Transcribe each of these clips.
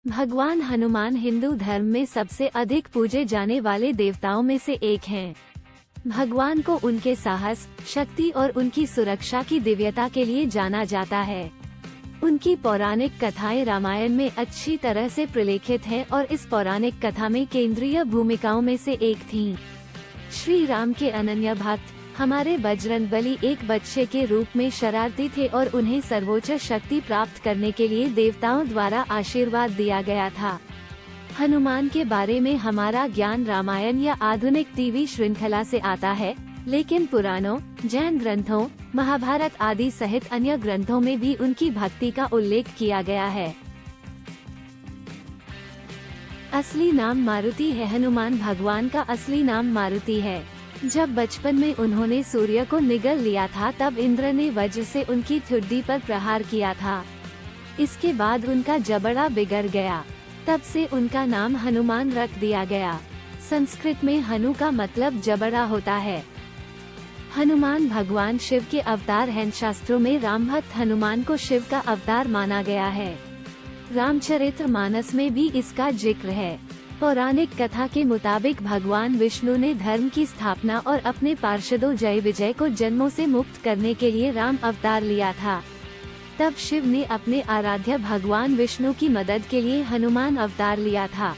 भगवान हनुमान हिंदू धर्म में सबसे अधिक पूजे जाने वाले देवताओं में से एक हैं। भगवान को उनके साहस, शक्ति और उनकी सुरक्षा की दिव्यता के लिए जाना जाता है। उनकी पौराणिक कथाएं रामायण में अच्छी तरह से प्रलेखित हैं और इस पौराणिक कथा में केंद्रीय भूमिकाओं में से एक थीं। श्री राम के अनन्य भक्त हमारे बजरंगबली एक बच्चे के रूप में शरारती थे और उन्हें सर्वोच्च शक्ति प्राप्त करने के लिए देवताओं द्वारा आशीर्वाद दिया गया था। हनुमान के बारे में हमारा ज्ञान रामायण या आधुनिक टीवी श्रृंखला से आता है, लेकिन पुराणों, जैन ग्रंथों, महाभारत आदि सहित अन्य ग्रंथों में भी उनकी भक्ति का उल्लेख किया गया है। असली नाम मारुति है। हनुमान भगवान का असली नाम मारुति है। जब बचपन में उन्होंने सूर्य को निगल लिया था तब इंद्र ने वज्र से उनकी ठुड्डी पर प्रहार किया था। इसके बाद उनका जबड़ा बिगड़ गया। तब से उनका नाम हनुमान रख दिया गया। संस्कृत में हनु का मतलब जबड़ा होता है। हनुमान भगवान शिव के अवतार हैं। शास्त्रों में राम भक्त हनुमान को शिव का अवतार माना गया है। रामचरितमानस में भी इसका जिक्र है। पौराणिक कथा के मुताबिक भगवान विष्णु ने धर्म की स्थापना और अपने पार्षदों जय विजय को जन्मों से मुक्त करने के लिए राम अवतार लिया था। तब शिव ने अपने आराध्य भगवान विष्णु की मदद के लिए हनुमान अवतार लिया था।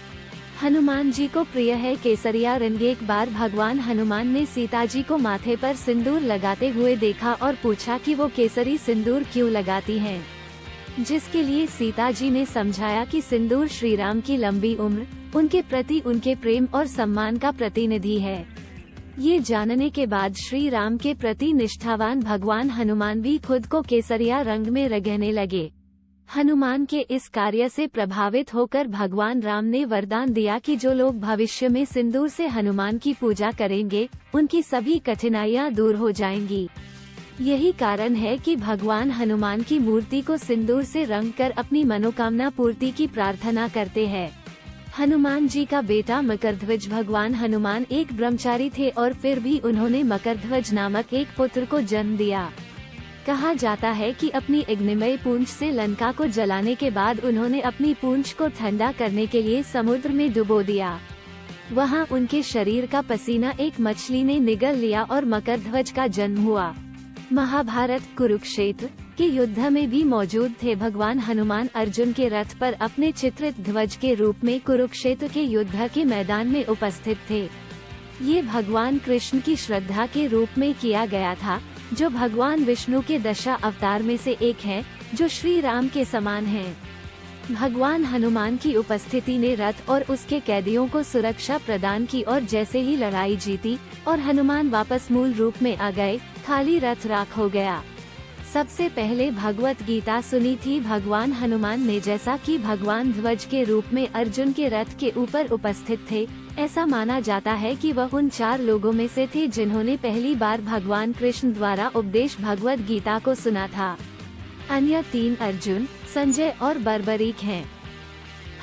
हनुमान जी को प्रिय है केसरिया रंग। एक बार भगवान हनुमान ने सीता जी को माथे पर सिंदूर लगाते हुए देखा और पूछा कि वो केसरी सिंदूर क्यों लगाती हैं, जिसके लिए सीता जी ने समझाया कि सिंदूर श्री राम की लंबी उम्र, उनके प्रति उनके प्रेम और सम्मान का प्रतिनिधि है। ये जानने के बाद श्री राम के प्रति निष्ठावान भगवान हनुमान भी खुद को केसरिया रंग में रंगने लगे। हनुमान के इस कार्य से प्रभावित होकर भगवान राम ने वरदान दिया कि जो लोग भविष्य में सिंदूर से हनुमान की पूजा करेंगे, उनकी सभी कठिनाइयां दूर हो जाएंगी। यही कारण है कि भगवान हनुमान की मूर्ति को सिंदूर से रंगकर अपनी मनोकामना पूर्ति की प्रार्थना करते हैं। हनुमान जी का बेटा मकरध्वज। भगवान हनुमान एक ब्रह्मचारी थे और फिर भी उन्होंने मकरध्वज नामक एक पुत्र को जन्म दिया। कहा जाता है कि अपनी अग्निमय पूंछ से लंका को जलाने के बाद उन्होंने अपनी पूंछ को ठंडा करने के लिए समुद्र में डुबो दिया। वहां उनके शरीर का पसीना एक मछली ने निगल लिया और मकरध्वज का जन्म हुआ। महाभारत कुरुक्षेत्र के युद्ध में भी मौजूद थे। भगवान हनुमान अर्जुन के रथ पर अपने चित्रित ध्वज के रूप में कुरुक्षेत्र के युद्ध के मैदान में उपस्थित थे। ये भगवान कृष्ण की श्रद्धा के रूप में किया गया था, जो भगवान विष्णु के दशा अवतार में से एक हैं, जो श्री राम के समान हैं। भगवान हनुमान की उपस्थिति ने रथ और उसके कैदियों को सुरक्षा प्रदान की और जैसे ही लड़ाई जीती और हनुमान वापस मूल रूप में आ गए, खाली रथ राख हो गया। सबसे पहले भगवत गीता सुनी थी भगवान हनुमान ने। जैसा कि भगवान ध्वज के रूप में अर्जुन के रथ के ऊपर उपस्थित थे, ऐसा माना जाता है कि वह उन 4 लोगों में से थे जिन्होंने पहली बार भगवान कृष्ण द्वारा उपदेश भगवत गीता को सुना था। अन्य 3 अर्जुन, संजय और बर्बरीक हैं।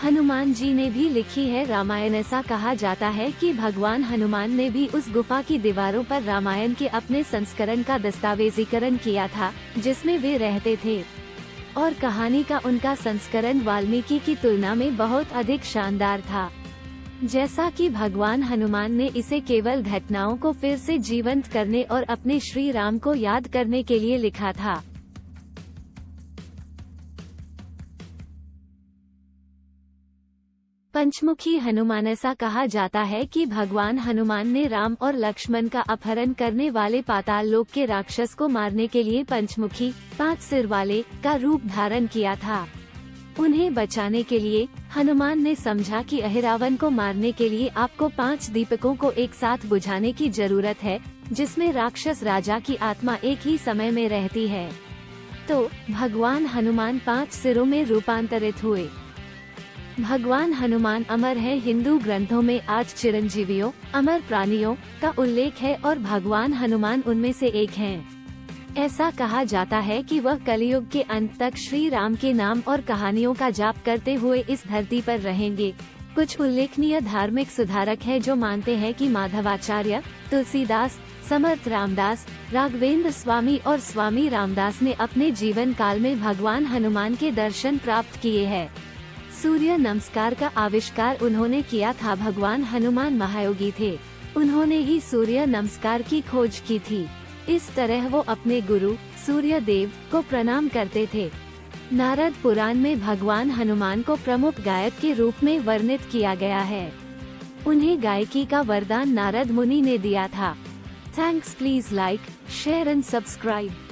हनुमान जी ने भी लिखी है रामायण। ऐसा कहा जाता है कि भगवान हनुमान ने भी उस गुफा की दीवारों पर रामायण के अपने संस्करण का दस्तावेजीकरण किया था, जिसमें वे रहते थे। और कहानी का उनका संस्करण वाल्मीकि की तुलना में बहुत अधिक शानदार था। जैसा कि भगवान हनुमान ने इसे केवल घटनाओं को फिर से जीवंत करने और अपने श्री राम को याद करने के लिए लिखा था। पंचमुखी हनुमान। ऐसा कहा जाता है कि भगवान हनुमान ने राम और लक्ष्मण का अपहरण करने वाले पाताल लोक के राक्षस को मारने के लिए पंचमुखी, 5 सिर वाले का रूप धारण किया था। उन्हें बचाने के लिए हनुमान ने समझा कि अहिरावण को मारने के लिए आपको 5 दीपकों को एक साथ बुझाने की जरूरत है, जिसमें राक्षस राजा की आत्मा एक ही समय में रहती है। तो भगवान हनुमान 5 सिरों में रूपांतरित हुए। भगवान हनुमान अमर है। हिंदू ग्रंथों में 8 चिरंजीवियों, अमर प्राणियों का उल्लेख है और भगवान हनुमान उनमें से एक हैं। ऐसा कहा जाता है कि वह कलयुग के अंत तक श्री राम के नाम और कहानियों का जाप करते हुए इस धरती पर रहेंगे। कुछ उल्लेखनीय धार्मिक सुधारक हैं जो मानते हैं कि माधवाचार्य, तुलसीदास, समर्थ रामदास, राघवेंद्र स्वामी और स्वामी रामदास ने अपने जीवन काल में भगवान हनुमान के दर्शन प्राप्त किए हैं। सूर्य नमस्कार का आविष्कार उन्होंने किया था भगवान हनुमान महायोगी थे। उन्होंने ही सूर्य नमस्कार की खोज की थी। इस तरह वो अपने गुरु सूर्य देव को प्रणाम करते थे। नारद पुराण में भगवान हनुमान को प्रमुख गायक के रूप में वर्णित किया गया है। उन्हें गायकी का वरदान नारद मुनि ने दिया था। Thanks, please like, share and subscribe.